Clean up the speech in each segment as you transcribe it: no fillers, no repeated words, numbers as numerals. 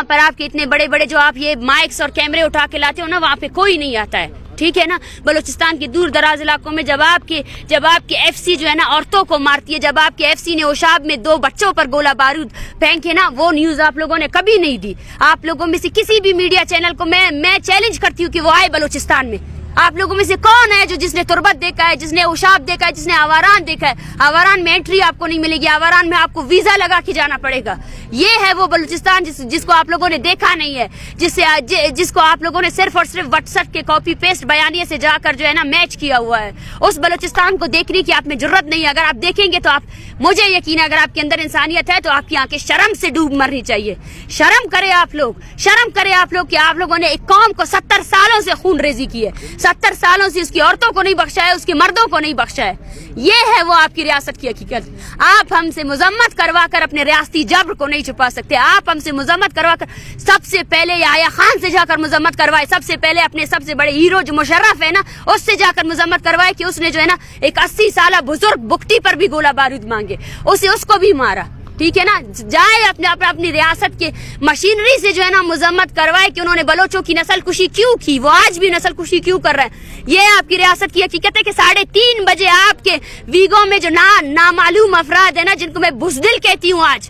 पर आपके इतने बड़े बड़े जो आप ये माइक्स और कैमरे उठा के लाते हो ना, वहाँ पे कोई नहीं आता है, ठीक है ना। बलूचिस्तान के दूर दराज इलाकों में जब आपके एफसी जो है ना औरतों को मारती है, जब आपके एफसी ने ओशाब में 2 बच्चों पर गोला बारूद फेंके ना, वो न्यूज आप लोगों ने कभी नहीं दी। आप लोगों में से किसी भी मीडिया चैनल को मैं चैलेंज करती हूँ कि वो आए बलूचिस्तान में। आप लोगों में से कौन है जो जिसने तुर्बत देखा है, जिसने ओशाब देखा है, जिसने आवारान देखा है? आवारान में एंट्री आपको नहीं मिलेगी, आवारान में आपको वीजा लगा के जाना पड़ेगा। ये है वो बलूचिस्तान जिसको आप लोगों ने देखा नहीं है, जिसको आप लोगों ने सिर्फ और सिर्फ व्हाट्सएप के कॉपी पेस्ट बयानिए से जाकर जो है ना मैच किया हुआ है। उस बलूचिस्तान को देखने की आप में जरूरत नहीं है। अगर आप देखेंगे तो आप, मुझे यकीन है, अगर आपके अंदर इंसानियत है तो आपकी आंखें शर्म से डूब मरनी चाहिए। शर्म करें आप लोग, शर्म करें आप लोग कि आप लोगों ने एक कौम को 70 सालों से खून रेजी की है, 70 सालों से उसकी औरतों को नहीं बख्शा है, उसके मर्दों को नहीं बख्शा है। ये है वो आपकी रियासत की हकीकत। आप हमसे मुजम्मत करवा कर अपने रियासती जब्र को नहीं छुपा सकते। आप हमसे मुजम्मत करवा कर, सबसे पहले याया खान से जाकर मुजम्मत करवाए, सबसे पहले अपने सबसे बड़े हीरो जो मुशर्रफ है ना, उससे जाकर मुजम्मत करवाए कि उसने जो है ना एक 80 साल बुजुर्ग बुकटी पर भी गोला बारूद मांगे, उसको भी मारा, ठीक है ना। जाए अपनी रियासत के मशीनरी से जो है ना मुजम्मत करवाए कि उन्होंने बलोचों की नस्ल कुशी क्यों की, वो आज भी नस्ल कुशी क्यों कर रहे हैं। ये आपकी रियासत की हकीकत है कि 3:30 बजे आपके वीगो में जो नामालूम अफराद है ना, जिनको मैं बुज़दिल कहती हूँ, आज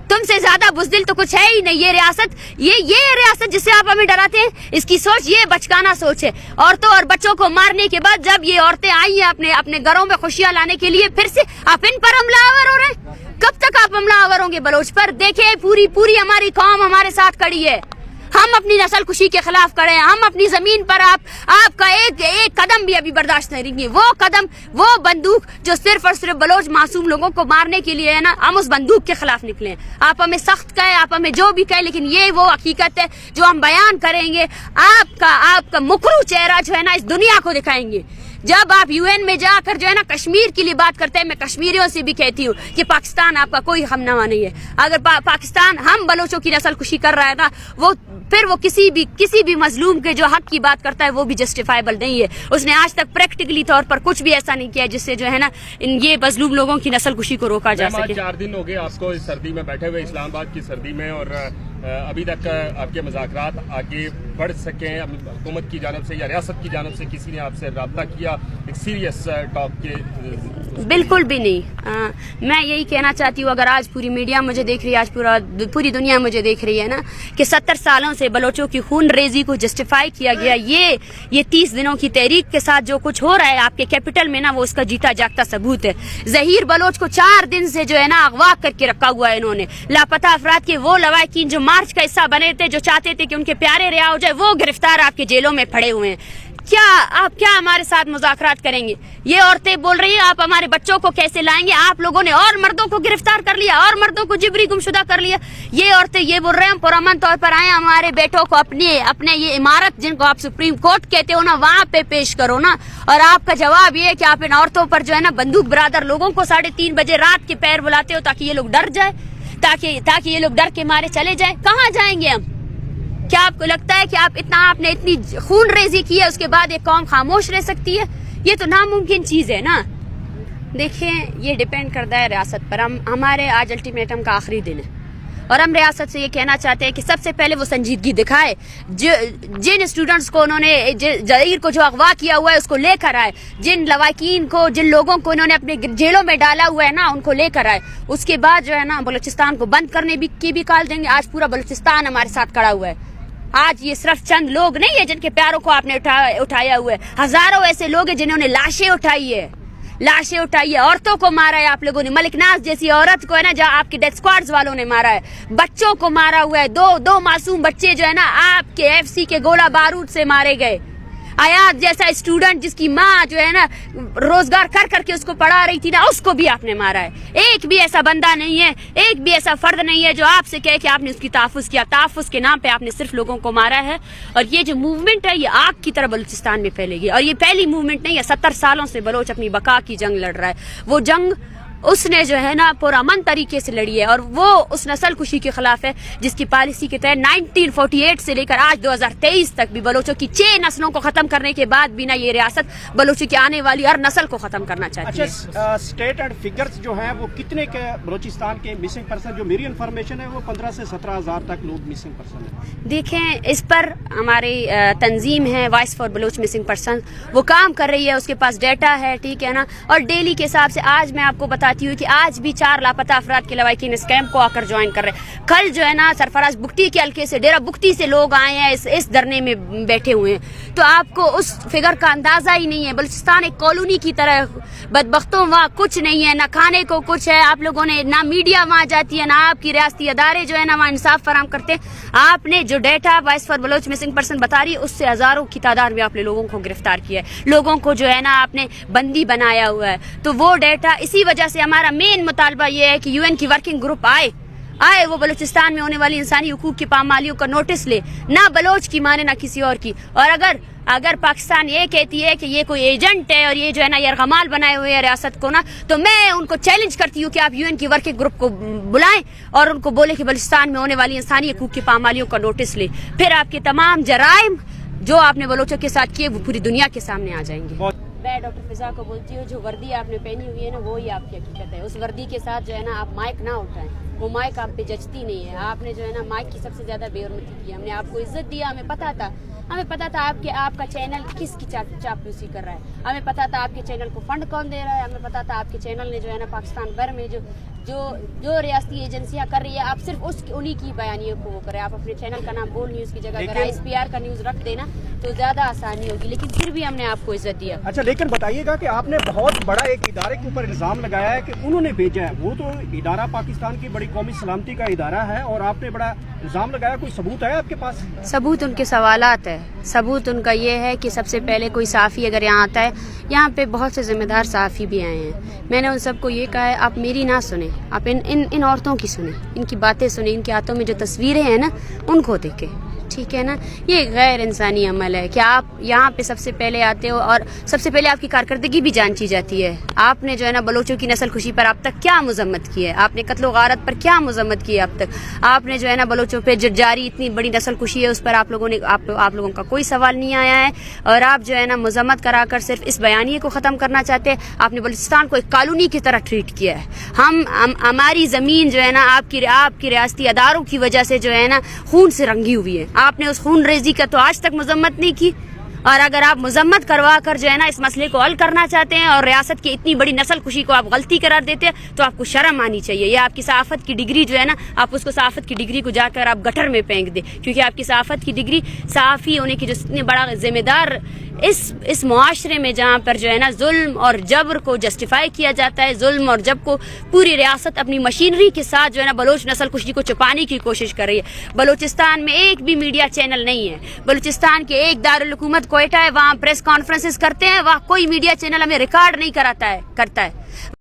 तुमसे ज्यादा बुज़दिल तो कुछ है ही नहीं। ये रियासत जिससे आप हमें डराते हैं, इसकी सोच ये बचकाना सोच है। औरतों और बच्चों को मारने के बाद जब ये औरतें आई हैं अपने घरों में खुशियां लाने के लिए, फिर से आप इन पर हमलावर हो रहे हैं। कब तक आप हमलावर होंगे बलोच पर? देखिए पूरी हमारी कौम हमारे साथ खड़ी है। हम अपनी नस्ल कुशी के खिलाफ खड़े हैं। हम अपनी जमीन पर आपका एक कदम भी अभी बर्दाश्त नहीं करेंगे। वो कदम, वो बंदूक जो सिर्फ और सिर्फ बलोच मासूम लोगों को मारने के लिए है ना, हम उस बंदूक के खिलाफ निकले हैं। आप हमें सख्त कहे, आप हमें जो भी कहे, लेकिन ये वो हकीकत है जो हम बयान करेंगे। आपका मुकरू चेहरा जो है ना इस दुनिया को दिखाएंगे। जब आप यूएन में जाकर जो है ना कश्मीर के लिए बात करते हैं, मैं कश्मीरियों से भी कहती हूँ कि पाकिस्तान आपका कोई हमनवा नहीं है। अगर पाकिस्तान हम बलोचों की नस्ल कुशी कर रहा है ना, फिर वो किसी भी मजलूम के जो हक की बात करता है वो भी जस्टिफाइबल नहीं है। उसने आज तक प्रैक्टिकली तौर पर कुछ भी ऐसा नहीं किया जिससे जो है ना ये मजलूम लोगों की नस्ल कुशी को रोका जा सके। 4 दिन हो गए आपको इस सर्दी में बैठे हुए, इस्लामाबाद की सर्दी में, और अभी तक आपके मुज़ाकरात आगे बढ़ सकें? हुकूमत की जानिब से या रियासत की जानिब से किसी ने आपसे रब्ता किया एक सीरियस टॉक के? बिल्कुल भी नहीं। मैं यही कहना चाहती हूँ, अगर आज पूरी मीडिया मुझे देख रही है, आज पूरी दुनिया मुझे देख रही है ना, कि 70 सालों से बलोचों की खून रेजी को जस्टिफाई किया गया, ये 30 दिनों की तहरीक के साथ जो कुछ हो रहा है आपके कैपिटल में ना, वो उसका जीता जागता सबूत है। ज़हीर बलोच को 4 दिन से जो है ना अगवा करके रखा हुआ है इन्होंने। लापता अफराद के वो लवाकिन जो मार्च का हिस्सा बने थे, जो चाहते थे कि उनके प्यारे रिहा हो जाए, वो गिरफ्तार आपके जेलों में पड़े हुए हैं। आप क्या हमारे साथ मुज़ाकरात करेंगे? ये औरतें बोल रही हैं आप हमारे बच्चों को कैसे लाएंगे? आप लोगों ने और मर्दों को गिरफ्तार कर लिया, और मर्दों को जिबरी गुमशुदा कर लिया। ये औरतें ये बोल रहे हैं पुरअमन तौर पर आए, हमारे बेटों को अपने ये इमारत जिनको आप सुप्रीम कोर्ट कहते हो ना, वहाँ पे पेश करो ना। और आपका जवाब ये है कि आप इन औरतों पर जो है ना बंदूक बरादर लोगों को 3:30 बजे रात के पैर बुलाते हो ताकि ये लोग डर जाए, ताकि ये लोग डर के मारे चले जाए। कहाँ जाएंगे हम? क्या आपको लगता है कि आपने इतनी खून रेजी की है, उसके बाद एक कौम खामोश रह सकती है? ये तो नामुमकिन चीज है ना। देखें, ये डिपेंड करता है रियासत पर। हमारे आज अल्टीमेटम का आखिरी दिन है और हम रियासत से ये कहना चाहते हैं कि सबसे पहले वो संजीदगी दिखाए। जिन स्टूडेंट्स को उन्होंने ज़हीर को जो अगवा किया हुआ है उसको लेकर आए, जिन लवाकिन को, जिन लोगों को इन्होंने अपने जेलों में डाला हुआ है ना, उनको लेकर आए। उसके बाद जो है ना बलूचिस्तान को बंद करने की भी कॉल देंगे। आज पूरा बलूचिस्तान हमारे साथ खड़ा हुआ है। आज ये सिर्फ चंद लोग नहीं है जिनके प्यारों को आपने उठाया हुआ है, हजारों ऐसे लोग हैं जिन्होंने लाशें उठाई है, औरतों को मारा है आप लोगों ने। मलिक नाज जैसी औरत को है ना, जहाँ आपके डेथ स्क्वाड्स वालों ने मारा है, बच्चों को मारा हुआ है। दो मासूम बच्चे जो है ना आपके एफसी के गोला बारूद से मारे गए। आयात जैसा स्टूडेंट जिसकी माँ जो है ना रोजगार कर करके उसको पढ़ा रही थी ना, उसको भी आपने मारा है। एक भी ऐसा बंदा नहीं है, एक भी ऐसा फर्द नहीं है जो आपसे कहे कि आपने उसकी तहफ़्फ़ुज़ किया। तहफ़्फ़ुज़ के नाम पे आपने सिर्फ लोगों को मारा है। और ये जो मूवमेंट है ये आग की तरह बलूचिस्तान में फैलेगी। और ये पहली मूवमेंट नहीं है, 70 सालों से बलोच अपनी बका की जंग लड़ रहा है। वो जंग اس نے جو ہے نا پرامن طریقے سے لڑی ہے اور وہ اس نسل کشی کے خلاف ہے جس کی پالیسی کے تحت 1948 سے لے کر آج 2023 تک بھی بلوچوں کی 6 نسلوں کو ختم کرنے کے بعد بھی نہ یہ ریاست بلوچوں کی آنے والی ہر نسل کو ختم کرنا چاہتی ہے. اچھا اسٹیٹ اینڈ فگرز جو ہیں وہ کتنے کے بلوچستان کے مسنگ پرسن؟ جو میری انفارمیشن ہے وہ 15 سے 17 ہزار تک لوگ مسنگ پرسن ہیں. دیکھیں اس پر ہماری تنظیم ہے voice for Baloch missing person, وہ کام کر رہی ہے، اس کے پاس ڈیٹا ہے، ٹھیک ہے نا. اور ڈیلی کے حساب سے آج میں آپ کو بتاتی ہوں کہ آج بھی 4 لاپتہ افراد کے لواحقین اس کیمپ کو آ کر جوائن کر رہے ہیں. کل جو ہے نا سرفراز بگٹی کے حلقے سے ڈیرہ بگٹی سے لوگ آئے ہیں اس دھرنے میں بیٹھے ہوئے ہیں. تو آپ کو اس فگر کا اندازہ ہی نہیں ہے. بلوچستان ایک کالونی کی طرح، بدبختوں وہاں کچھ نہیں ہے، نہ کھانے کو کچھ ہے. آپ لوگوں نے نہ میڈیا وہاں جاتی ہے، نہ آپ کی ریاستی ادارے جو ہے نا وہاں انصاف فراہم کرتے. آپ نے جو data voice for Baloch missing person بتا رہی ہے اس سے ہزاروں کی تعداد میں آپ نے لوگوں کو گرفتار کیا ہے، لوگوں کو جو ہے نا آپ نے بندی بنایا ہوا ہے. تو وہ ڈیٹا اسی وجہ سے ہمارا مین مطالبہ یہ ہے کہ UN کی ورکنگ گروپ آئے وہ بلوچستان میں ہونے والی انسانی حقوق کی پامالیوں کا نوٹس لے، نہ بلوچ کی مانے نہ کسی اور کی. اور اگر پاکستان یہ کہتی ہے کہ یہ کوئی ایجنٹ ہے اور یہ جو ہے نا یرغمال بنائے ہوئے ہیں ریاست کو نا، تو میں ان کو چیلنج کرتی ہوں کہ آپ UN کی ورکنگ گروپ کو بلائیں اور ان کو بولے کہ بلوچستان میں ہونے والی انسانی حقوق کی پامالیوں کا نوٹس لے. پھر آپ کے تمام جرائم جو آپ نے بلوچوں کے ساتھ کیے وہ پوری دنیا کے سامنے آ جائیں گے. میں ڈاکٹر فضا کو بولتی ہوں جو وردی آپ نے پہنی ہوئی ہے نا وہی آپ کی حقیقت ہے. اس وردی کے ساتھ جو ہے نا آپ مائک نہ اٹھائیں، وہ مائک آپ پہ جچتی نہیں ہے. آپ نے جو ہے نا مائک کی سب سے زیادہ بے حرمتی کی. ہم نے آپ کو عزت دیا، ہمیں پتا تھا آپ کا چینل کس کی چاپلوسی کر رہا ہے. ہمیں پتا تھا آپ کے چینل کو فنڈ کون دے رہا ہے. ہمیں پتا تھا آپ کے چینل نے جو ہے نا پاکستان بھر میں جو ریاستی ایجنسیاں کر رہی ہے آپ صرف انہی کی بیانیوں کو وہ کریں. آپ اپنے چینل کا نام بول نیوز کی جگہ اگر ISPR کا نیوز رکھ دینا تو زیادہ آسانی ہوگی. لیکن پھر بھی ہم نے آپ کو عزت دیا. اچھا لیکن بتائیے گا کہ آپ نے بہت بڑا ایک ادارے کے اوپر الزام لگایا ہے کہ انہوں نے بھیجا ہے. وہ تو ادارہ پاکستان کی بڑی قومی سلامتی کا ادارہ ہے اور آپ نے بڑا الزام لگایا. کوئی ثبوت ہے آپ کے پاس؟ ثبوت ان کے سوالات ہے. ثبوت ان کا یہ ہے کہ سب سے پہلے کوئی صحافی اگر یہاں آتا ہے، یہاں پہ بہت سے ذمہ دار صحافی بھی آئے ہیں. میں نے ان سب کو یہ کہا ہے آپ میری نہ سنیں، آپ ان عورتوں کی سنیں، ان کی باتیں سنیں، ان کے ہاتھوں میں جو تصویریں ہیں نا ان کو دیکھیں. ٹھیک ہے نا. یہ غیر انسانی عمل ہے کہ آپ یہاں پہ سب سے پہلے آتے ہو اور سب سے پہلے آپ کی کارکردگی بھی جانچی جاتی ہے. آپ نے جو ہے نا بلوچوں کی نسل کشی پر اب تک کیا مذمت کی ہے؟ آپ نے قتل و غارت پر کیا مذمت کی ہے اب تک؟ آپ نے جو ہے نا بلوچوں پہ جاری اتنی بڑی نسل کشی ہے اس پر آپ لوگوں کا کوئی سوال نہیں آیا ہے. اور آپ جو ہے نا مذمت کرا کر صرف اس بیانیے کو ختم کرنا چاہتے ہیں. آپ نے بلوچستان کو ایک کالونی کی طرح ٹریٹ کیا ہے. ہماری زمین جو ہے نا آپ کی ریاستی اداروں کی وجہ سے جو ہے نا خون سے رنگی ہوئی ہے. آپ نے اس خون ریزی کا تو آج تک مذمت نہیں کی. اور اگر آپ مذمت کروا کر جو ہے نا اس مسئلے کو حل کرنا چاہتے ہیں اور ریاست کی اتنی بڑی نسل کشی کو آپ غلطی قرار دیتے ہیں تو آپ کو شرم آنی چاہیے. یہ آپ کی صحافت کی ڈگری جو ہے نا آپ اس کو صحافت کی ڈگری کو جا کر آپ گٹر میں پھینک دیں. کیونکہ آپ کی صحافت کی ڈگری صحافی ہونے کی جو اتنے بڑا ذمہ دار اس معاشرے میں جہاں پر جو ہے نا ظلم اور جبر کو جسٹیفائی کیا جاتا ہے، ظلم اور جبر کو پوری ریاست اپنی مشینری کے ساتھ جو ہے نا بلوچ نسل کشی کو چھپانے کی کوشش کر رہی ہے. بلوچستان میں ایک بھی میڈیا چینل نہیں ہے. بلوچستان کے ایک دارالحکومت کوئٹہ ہے، وہاں پریس کانفرنسز کرتے ہیں، وہاں کوئی میڈیا چینل ہمیں ریکارڈ نہیں کرتا ہے.